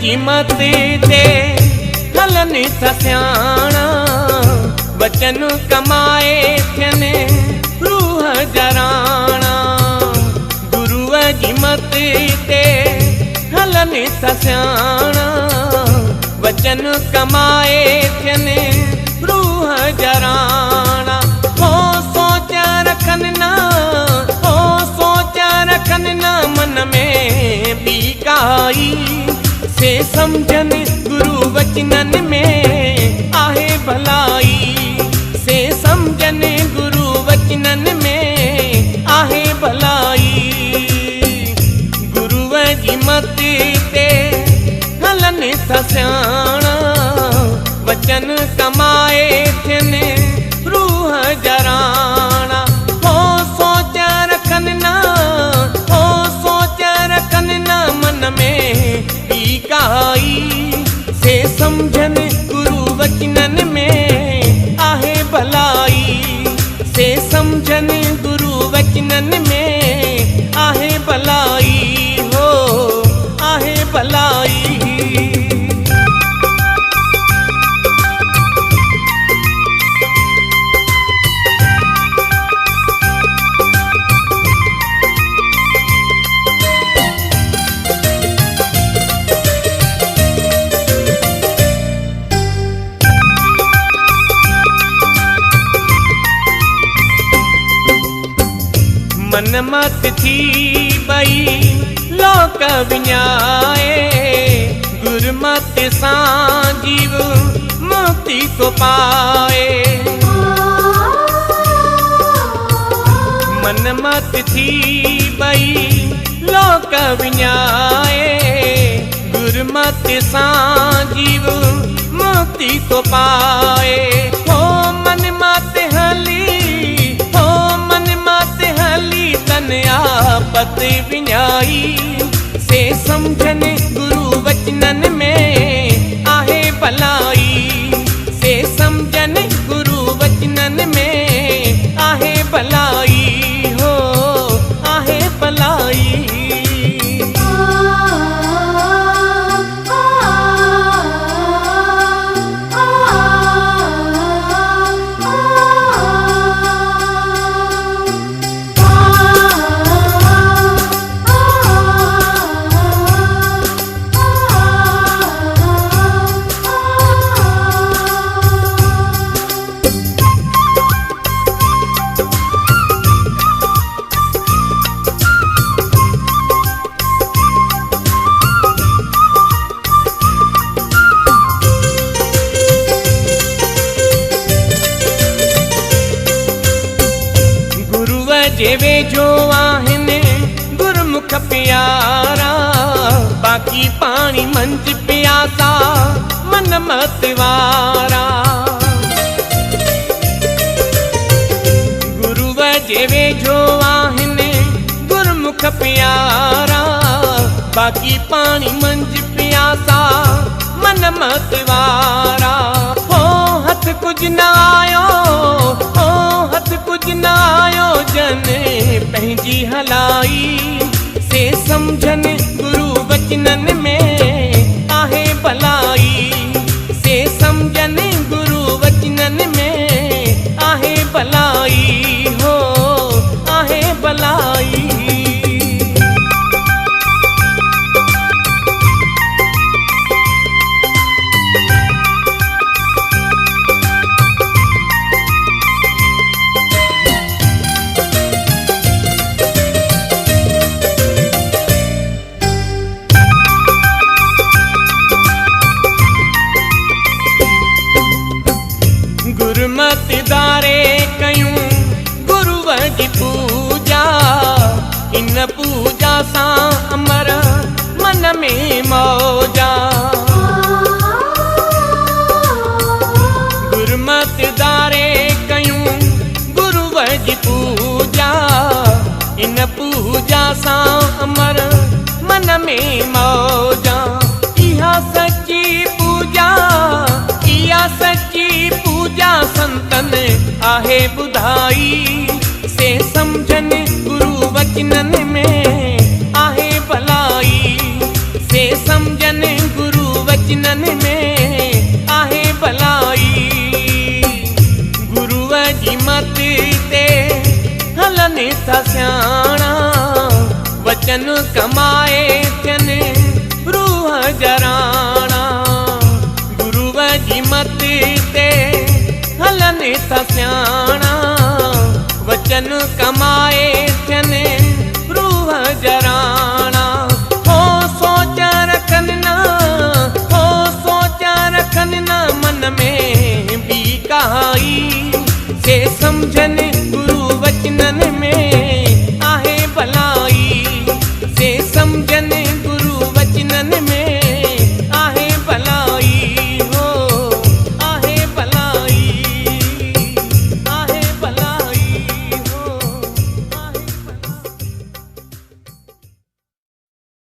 जी मत ते हलनि सस्याणा, वचन कमाए थियनि रूह जराणा। गुरुअ जी मत ते हलनि सस्याणा, वचन कमाए थियनि रूह जराणा। हो सोच रखनि ना, हो सोच रखनि ना मन में ॿी काई। से सम्झनि गुरु वचननि में आहे भलाई, से सम्झनि गुरु वचननि में आहे भलाई। गुरुअ जी मत ते हलनि सस्याणा, वचन कमाए थियनि रूह जराणा। हो सोच रखनि ना, हो सोच रखनि ना मन में ॿी काई। से सम्झनि गुरु वचननि में आहे भलाई, से सम्झनि गुरु वचननि में आहे भलाई। हो आहे भलाई। मन मत थी बई लोक विञाए, गुरमत सां जीव मुक्ति को पाए। मन मत थी बई लोक विञाए, गुरमत सां जीव मुक्ति को पाए। हो मन मत हली, हो मन मत हली तन आपत विञाई। से सम्झनि गुरु वचननि में आहे भलाई, से सम्झनि गुरु वचननि में आहे भलाई। हो आहे भलाई। जे वेझो आहिनि गुरमुख प्यारा, बाक़ी पाणी मंझि प्यासा मन मत वारा। गुरुअ जे वेझो आहिनि गुरमुख प्यारा, बाक़ी पाणी मंझि प्यासा मन मत वारा। हो हथ कुझ न आयो, हो हथ कुझ न आयो जन पंहिंजी हलाई। से सम्झनि गुरु वचननि में आहे भलाई, से सम्झनि गुरु वचननि में आहे भलाई। हो आहे भलाई। गुरमत दारे कयूं गुरुअ जी पूजा, इन पूजा सां अमर मन में मौजा। गुरमत दारे कयूं गुरुअ जी पूजा, इन पूजा सां अमर मन में मौजा। इहा सच्ची पूजा, इहा सच्ची पूजा संतन आहे ॿुधाई। से सम्झनि गुरु वचननि में आहे भलाई, से सम्झनि गुरु हलनि था सियाणा, वचन कमाए थियनि रूह जराणा। गुरुअ जी मति ते हलनि था सियाणा, वचन कमाए थियनि रूह जराणा। हो सोच रखनि ना, हो सोच रखनि ना,